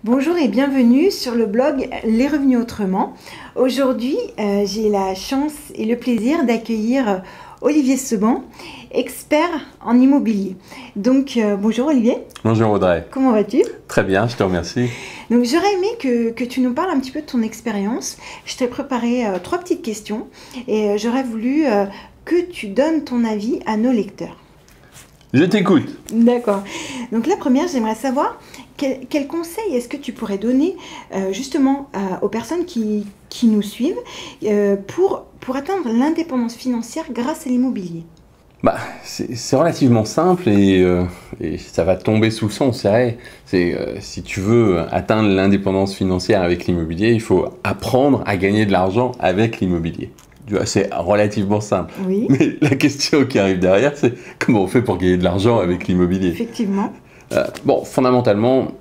Bonjour et bienvenue sur le blog Les Revenus Autrement. Aujourd'hui, j'ai la chance et le plaisir d'accueillir Olivier Seban, expert en immobilier. Donc, bonjour Olivier. Bonjour Audrey. Comment vas-tu? Très bien, je te remercie. Donc, j'aurais aimé que tu nous parles un petit peu de ton expérience. Je t'ai préparé 3 petites questions et j'aurais voulu que tu donnes ton avis à nos lecteurs. Je t'écoute. D'accord. Donc la première, j'aimerais savoir quel conseil est-ce que tu pourrais donner justement aux personnes qui nous suivent pour atteindre l'indépendance financière grâce à l'immobilier? C'est relativement simple et ça va tomber sous le sens. Si tu veux atteindre l'indépendance financière avec l'immobilier, il faut apprendre à gagner de l'argent avec l'immobilier. C'est relativement simple. Oui. Mais la question qui arrive derrière, c'est comment on fait pour gagner de l'argent avec l'immobilier? Effectivement. Fondamentalement,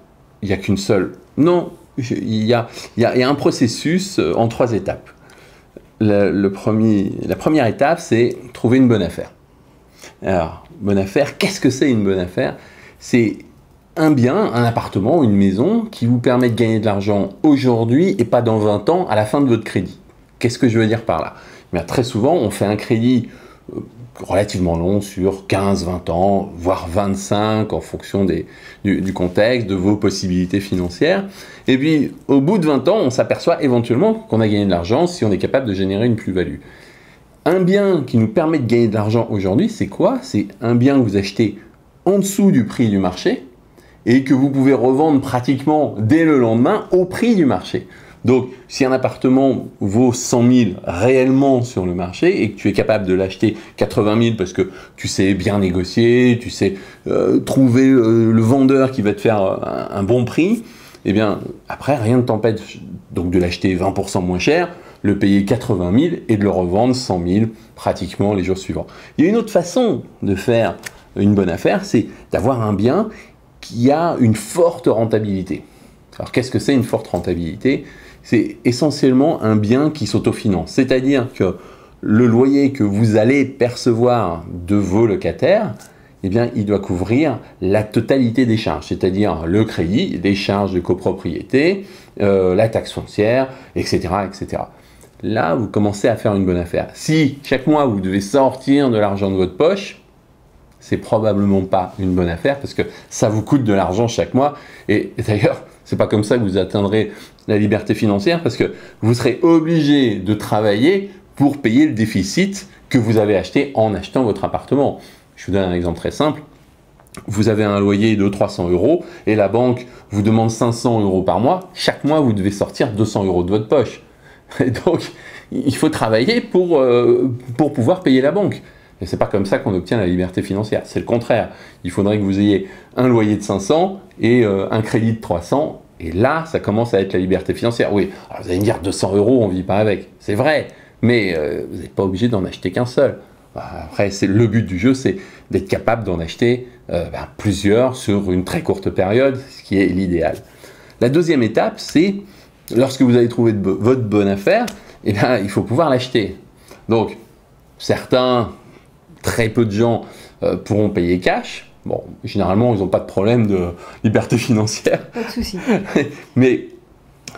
il n'y a qu'une seule. Non, il y a un processus en 3 étapes. La première étape, c'est trouver une bonne affaire. Alors, bonne affaire, qu'est-ce que c'est une bonne affaire? C'est un bien, un appartement, une maison qui vous permet de gagner de l'argent aujourd'hui et pas dans 20 ans à la fin de votre crédit. Qu'est-ce que je veux dire par là? Très souvent, on fait un crédit relativement long sur 15, 20 ans, voire 25 en fonction du contexte, de vos possibilités financières. Et puis, au bout de 20 ans, on s'aperçoit éventuellement qu'on a gagné de l'argent si on est capable de générer une plus-value. Un bien qui nous permet de gagner de l'argent aujourd'hui, c'est quoi? C'est un bien que vous achetez en dessous du prix du marché et que vous pouvez revendre pratiquement dès le lendemain au prix du marché. Donc, si un appartement vaut 100 000 réellement sur le marché et que tu es capable de l'acheter 80 000 parce que tu sais bien négocier, tu sais trouver le vendeur qui va te faire un bon prix, eh bien, après, rien ne t'empêche donc de l'acheter 20% moins cher, le payer 80 000 et de le revendre 100 000 pratiquement les jours suivants. Il y a une autre façon de faire une bonne affaire, c'est d'avoir un bien qui a une forte rentabilité. Alors, qu'est-ce que c'est une forte rentabilité? C'est essentiellement un bien qui s'autofinance. C'est-à-dire que le loyer que vous allez percevoir de vos locataires, eh bien, il doit couvrir la totalité des charges, c'est-à-dire le crédit, les charges de copropriété, la taxe foncière, etc., etc. Là, vous commencez à faire une bonne affaire. Si chaque mois, vous devez sortir de l'argent de votre poche, c'est probablement pas une bonne affaire parce que ça vous coûte de l'argent chaque mois. Et d'ailleurs, c'est pas comme ça que vous atteindrez la liberté financière parce que vous serez obligé de travailler pour payer le déficit que vous avez acheté en achetant votre appartement. Je vous donne un exemple très simple. Vous avez un loyer de 300 € et la banque vous demande 500 € par mois. Chaque mois, vous devez sortir 200 € de votre poche. Et donc, il faut travailler pour pouvoir payer la banque. Et c'est pas comme ça qu'on obtient la liberté financière. C'est le contraire. Il faudrait que vous ayez un loyer de 500 et un crédit de 300. Et là, ça commence à être la liberté financière. Oui, alors vous allez me dire 200 €, on ne vit pas avec. C'est vrai, mais vous n'êtes pas obligé d'en acheter qu'un seul. Après, le but du jeu, c'est d'être capable d'en acheter plusieurs sur une très courte période, ce qui est l'idéal. La deuxième étape, c'est lorsque vous avez trouvé votre bonne affaire, eh bien, il faut pouvoir l'acheter. Donc, très peu de gens pourront payer cash. Bon, généralement, ils n'ont pas de problème de liberté financière. Pas de souci. Mais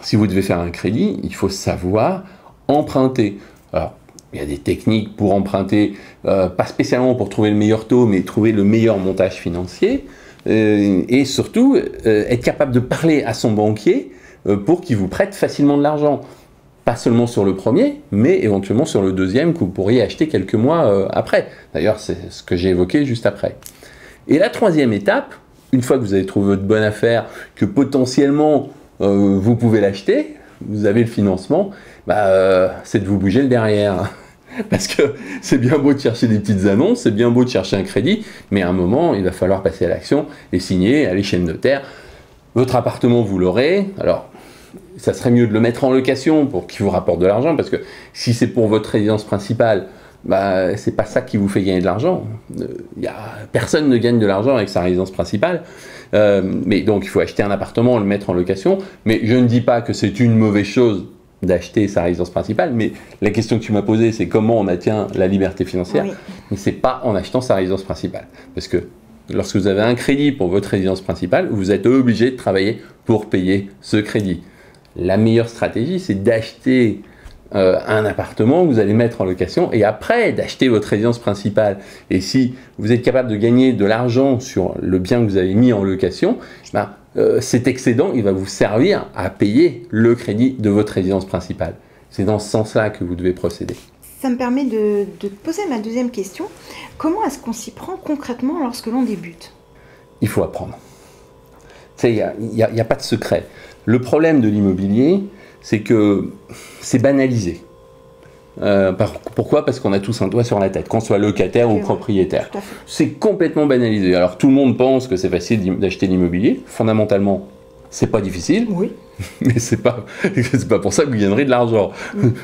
si vous devez faire un crédit, il faut savoir emprunter. Alors, il y a des techniques pour emprunter, pas spécialement pour trouver le meilleur taux, mais trouver le meilleur montage financier. Et surtout, être capable de parler à son banquier pour qu'il vous prête facilement de l'argent. Pas seulement sur le premier, mais éventuellement sur le deuxième que vous pourriez acheter quelques mois après. D'ailleurs, c'est ce que j'ai évoqué juste après. Et la troisième étape, une fois que vous avez trouvé votre bonne affaire, que potentiellement vous pouvez l'acheter, vous avez le financement, c'est de vous bouger le derrière. Parce que c'est bien beau de chercher des petites annonces, c'est bien beau de chercher un crédit, mais à un moment, il va falloir passer à l'action et signer, aller chez le notaire. Votre appartement, vous l'aurez. Alors, ça serait mieux de le mettre en location pour qu'il vous rapporte de l'argent, parce que si c'est pour votre résidence principale, c'est pas ça qui vous fait gagner de l'argent. Personne ne gagne de l'argent avec sa résidence principale. Mais donc, il faut acheter un appartement, le mettre en location. Mais je ne dis pas que c'est une mauvaise chose d'acheter sa résidence principale, mais la question que tu m'as posée, c'est comment on atteint la liberté financière. Oui. Mais c'est pas en achetant sa résidence principale. Parce que lorsque vous avez un crédit pour votre résidence principale, vous êtes obligé de travailler pour payer ce crédit. La meilleure stratégie, c'est d'acheter un appartement que vous allez mettre en location et après d'acheter votre résidence principale. Et si vous êtes capable de gagner de l'argent sur le bien que vous avez mis en location, ben, cet excédent, il va vous servir à payer le crédit de votre résidence principale. C'est dans ce sens-là que vous devez procéder. Ça me permet de te poser ma deuxième question. Comment est-ce qu'on s'y prend concrètement lorsque l'on débute? Il faut apprendre. Il n'y a pas de secret. Le problème de l'immobilier, c'est que c'est banalisé. Pourquoi? Parce qu'on a tous un doigt sur la tête, qu'on soit locataire ou propriétaire. C'est complètement banalisé. Alors tout le monde pense que c'est facile d'acheter l'immobilier. Fondamentalement, c'est pas difficile. Oui. Mais c'est pas pour ça que vous gagnerez de l'argent.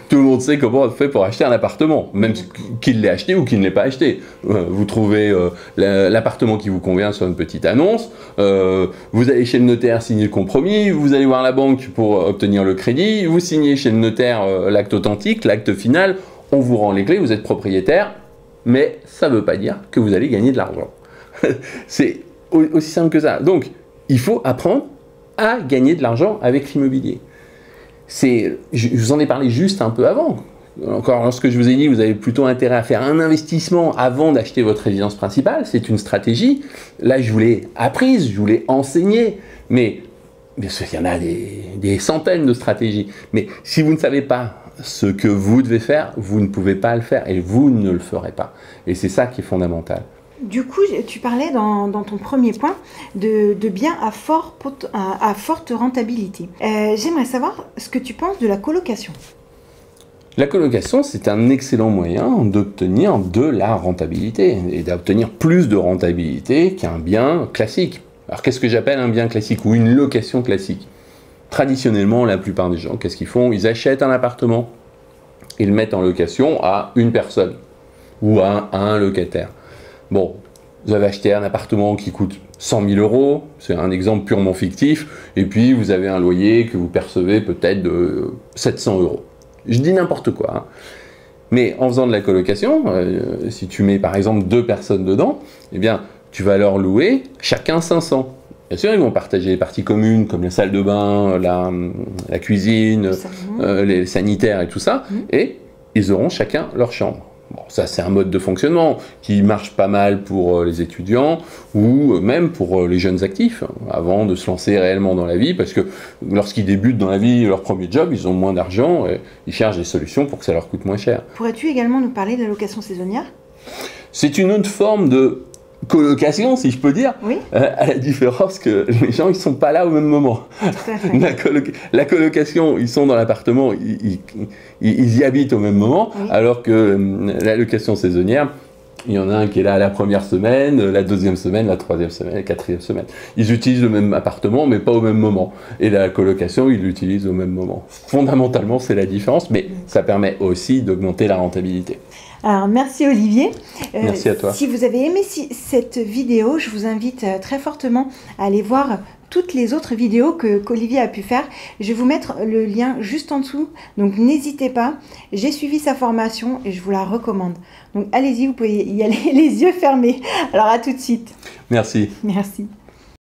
Tout le monde sait comment on fait pour acheter un appartement, même qu'il l'ait acheté ou qu'il ne l'ait pas acheté. Vous trouvez l'appartement qui vous convient sur une petite annonce, vous allez chez le notaire signer le compromis, vous allez voir la banque pour obtenir le crédit, vous signez chez le notaire l'acte authentique, l'acte final, on vous rend les clés, vous êtes propriétaire, mais ça ne veut pas dire que vous allez gagner de l'argent. C'est aussi simple que ça. Donc, il faut apprendre à gagner de l'argent avec l'immobilier. Je vous en ai parlé juste un peu avant. Encore, lorsque je vous ai dit que vous avez plutôt intérêt à faire un investissement avant d'acheter votre résidence principale, c'est une stratégie. Là, je vous l'ai apprise, je vous l'ai enseignée, mais bien sûr, il y en a des centaines de stratégies. Mais si vous ne savez pas ce que vous devez faire, vous ne pouvez pas le faire et vous ne le ferez pas. Et c'est ça qui est fondamental. Du coup, tu parlais dans ton premier point de biens à forte rentabilité. J'aimerais savoir ce que tu penses de la colocation. La colocation, c'est un excellent moyen d'obtenir de la rentabilité et d'obtenir plus de rentabilité qu'un bien classique. Alors, qu'est-ce que j'appelle un bien classique ou une location classique? Traditionnellement, la plupart des gens, qu'est-ce qu'ils font? Ils achètent un appartement, ils le mettent en location à une personne ou à un locataire. Bon, vous avez acheté un appartement qui coûte 100 000 €, c'est un exemple purement fictif, et puis vous avez un loyer que vous percevez peut-être de 700 €. Je dis n'importe quoi, hein. Mais en faisant de la colocation, si tu mets par exemple 2 personnes dedans, eh bien, tu vas leur louer chacun 500. Bien sûr, ils vont partager les parties communes comme la salle de bain, la cuisine, les sanitaires et tout ça, et ils auront chacun leur chambre. Bon, ça, c'est un mode de fonctionnement qui marche pas mal pour les étudiants ou même pour les jeunes actifs, avant de se lancer réellement dans la vie, parce que lorsqu'ils débutent dans la vie, leur premier job, ils ont moins d'argent et ils cherchent des solutions pour que ça leur coûte moins cher. Pourrais-tu également nous parler de la location saisonnière? C'est une autre forme de colocation, si je peux dire, oui. À la différence que les gens, ils sont pas là au même moment. Tout à fait. La colocation, ils sont dans l'appartement, ils y habitent au même moment, oui. Alors que la location saisonnière, il y en a un qui est là la première semaine, la deuxième semaine, la troisième semaine, la quatrième semaine. Ils utilisent le même appartement, mais pas au même moment. Et la colocation, ils l'utilisent au même moment. Fondamentalement, c'est la différence, mais ça permet aussi d'augmenter la rentabilité. Alors, merci Olivier. Merci à toi. Si vous avez aimé cette vidéo, je vous invite très fortement à aller voir toutes les autres vidéos qu'Olivier a pu faire. Je vais vous mettre le lien juste en dessous, donc n'hésitez pas. J'ai suivi sa formation et je vous la recommande. Donc allez-y, vous pouvez y aller les yeux fermés. Alors à tout de suite. Merci. Merci.